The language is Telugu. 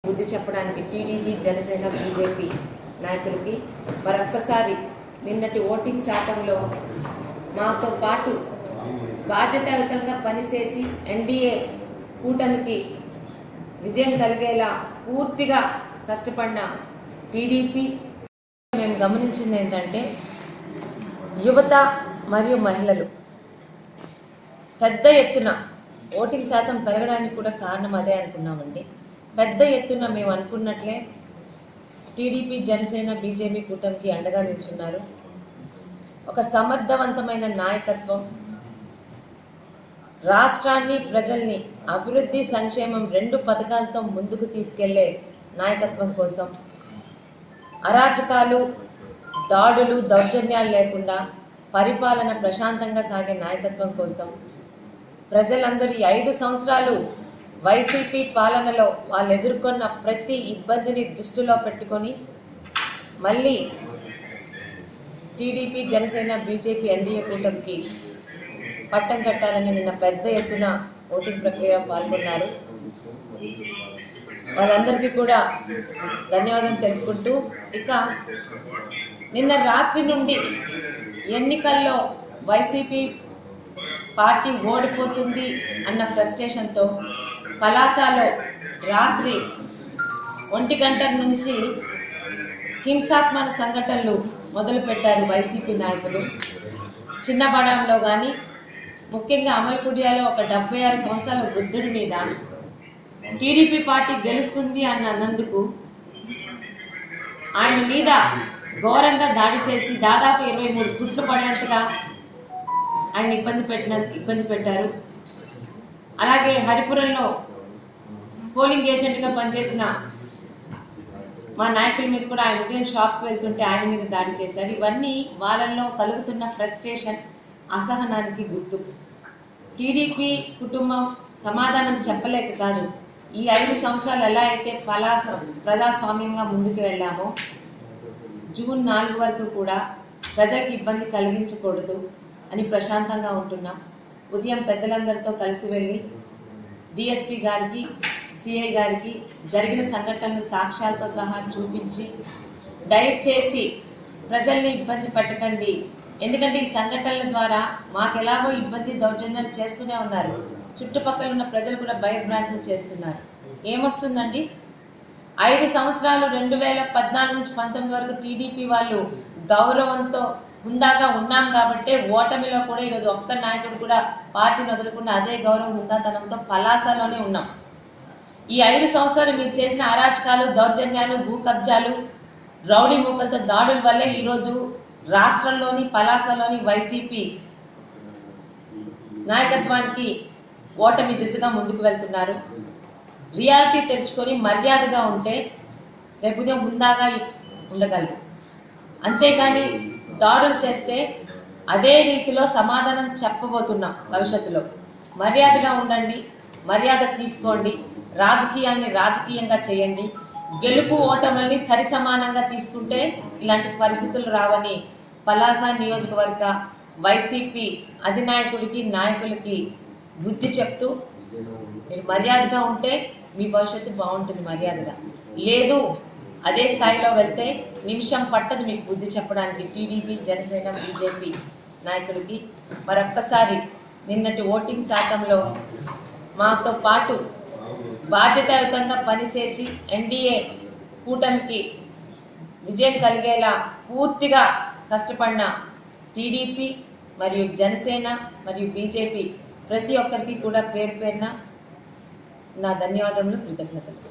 బుద్ధి చెప్పడానికి టీడీపీ జనసేన బీజేపీ నాయకులకి మరొక్కసారి నిన్నటి ఓటింగ్ శాతంలో మాతో పాటు బాధ్యతాయుతంగా పనిచేసి ఎన్డీఏ కూటమికి విజయం కలిగేలా పూర్తిగా కష్టపడిన టీడీపీ మేము గమనించింది ఏంటంటే యువత మరియు మహిళలు పెద్ద ఎత్తున ఓటింగ్ శాతం పెరగడానికి కూడా కారణం అదే అనుకున్నామండి. పెద్ద ఎత్తున మేము అనుకున్నట్లే టీడీపీ జనసేన బీజేపీ కూటమికి అండగా నిల్చున్నారు. ఒక సమర్థవంతమైన నాయకత్వం, రాష్ట్రాన్ని ప్రజల్ని అభివృద్ధి సంక్షేమం రెండు పథకాలతో ముందుకు తీసుకెళ్లే నాయకత్వం కోసం, అరాచకాలు దాడులు దౌర్జన్యాలు లేకుండా పరిపాలన ప్రశాంతంగా సాగే నాయకత్వం కోసం ప్రజలందరూ 5 సంవత్సరాలు వైసీపీ పాలనలో వాళ్ళు ఎదుర్కొన్న ప్రతి ఇబ్బందిని దృష్టిలో పెట్టుకొని మళ్ళీ టీడీపీ జనసేన బీజేపీ ఎన్డీఏ కూటమికి పట్టం కట్టాలని నిన్న పెద్ద ఎత్తున ఓటింగ్ ప్రక్రియ పాల్గొన్నారు. వాళ్ళందరికీ కూడా ధన్యవాదం తెలుపుకుంటూ, ఇక నిన్న రాత్రి నుండి ఎన్నికల్లో వైసీపీ పార్టీ ఓడిపోతుంది అన్న ఫ్రస్ట్రేషన్తో పలాసలో రాత్రి 1 గంట నుంచి హింసాత్మక సంఘటనలు మొదలుపెట్టారు వైసీపీ నాయకులు. చిన్నబడంలో కానీ ముఖ్యంగా అమలకుడియాలో ఒక 76 సంవత్సరాల వృద్ధుడి మీద టీడీపీ పార్టీ గెలుస్తుంది అన్నందుకు ఆయన మీద ఘోరంగా దాడి చేసి దాదాపు 23 గుట్లు పడేంతగా ఆయన ఇబ్బంది పెట్టారు. అలాగే హరిపురంలో పోలింగ్ ఏజెంట్గా పనిచేసిన మా నాయకుల మీద కూడా ఆయన ఉదయం షాప్కి వెళ్తుంటే ఆయన మీద దాడి చేశారు. ఇవన్నీ వాళ్ళల్లో కలుగుతున్న ఫ్రస్ట్రేషన్, అసహనానికి గుర్తు. టీడీపీ కుటుంబం సమాధానం చెప్పలేక కాదు, ఈ 5 సంవత్సరాలు ఎలా అయితే ప్రజాస్వామ్యంగా ముందుకు వెళ్ళామో జూన్ 4 వరకు కూడా ప్రజలకు ఇబ్బంది కలిగించకూడదు అని ప్రశాంతంగా ఉంటున్నాం. ఉదయం పెద్దలందరితో కలిసి వెళ్ళి డిఎస్పీ గారికి, సిఐ గారికి జరిగిన సంఘటనలు సాక్ష్యాలతో సహా చూపించి దయచేసి ప్రజల్ని ఇబ్బంది పెట్టకండి, ఎందుకంటే ఈ సంఘటనల ద్వారా మాకెలాగో ఇబ్బంది దౌర్జన్యాలు చేస్తూనే ఉన్నారు, చుట్టుపక్కల ఉన్న ప్రజలు కూడా భయభ్రాంతులు చేస్తున్నారు. ఏమొస్తుందండి? 5 సంవత్సరాలు 2014 నుంచి 19 వరకు టీడీపీ వాళ్ళు గౌరవంతో హుందాగా ఉన్నాం కాబట్టి ఓటమిలో కూడా ఈరోజు ఒక్క నాయకుడు కూడా పార్టీని వదులుకున్న అదే గౌరవం హుందాతనంతో పలాసలోనే ఉన్నాం. ఈ 5 సంవత్సరాలు మీరు చేసిన అరాచకాలు దౌర్జన్యాలు భూ కబ్జాలు రౌడీ మూకలతో దాడుల వల్లే ఈరోజు రాష్ట్రంలోని పలాసలోని వైసీపీ నాయకత్వానికి ఓటమి దిశగా ముందుకు వెళ్తున్నారు. రియాలిటీ తెరుచుకొని మర్యాదగా ఉంటే రేపు ఉదయం హుందాగా ఉండగలరు. అంతేగాని దాడులు చేస్తే అదే రీతిలో సమాధానం చెప్పబోతున్నాం భవిష్యత్తులో. మర్యాదగా ఉండండి, మర్యాద తీసుకోండి, రాజకీయాన్ని రాజకీయంగా చేయండి, గెలుపు ఓటములని సరిసమానంగా తీసుకుంటే ఇలాంటి పరిస్థితులు రావని పలాస నియోజకవర్గ వైసీపీ అధినాయకుడికి నాయకులకి బుద్ధి చెప్తూ, మీరు మర్యాదగా ఉంటే మీ భవిష్యత్తు బాగుంటుంది, మర్యాదగా లేదు అదే స్థాయిలో వెళ్తే నిమిషం పట్టదు మీకు బుద్ధి చెప్పడానికి టీడీపీ జనసేన బీజేపీ నాయకులకి మరొక్కసారి నిన్నటి ఓటింగ్ శాతంలో మాతో పాటు బాధ్యతాయుతంగా పనిచేసి ఎన్డీఏ కూటమికి విజయం కలిగేలా పూర్తిగా కష్టపడిన టీడీపీ మరియు జనసేన మరియు బీజేపీ ప్రతి ఒక్కరికి కూడా పేరు పేరున నా ధన్యవాదములు, కృతజ్ఞతలు.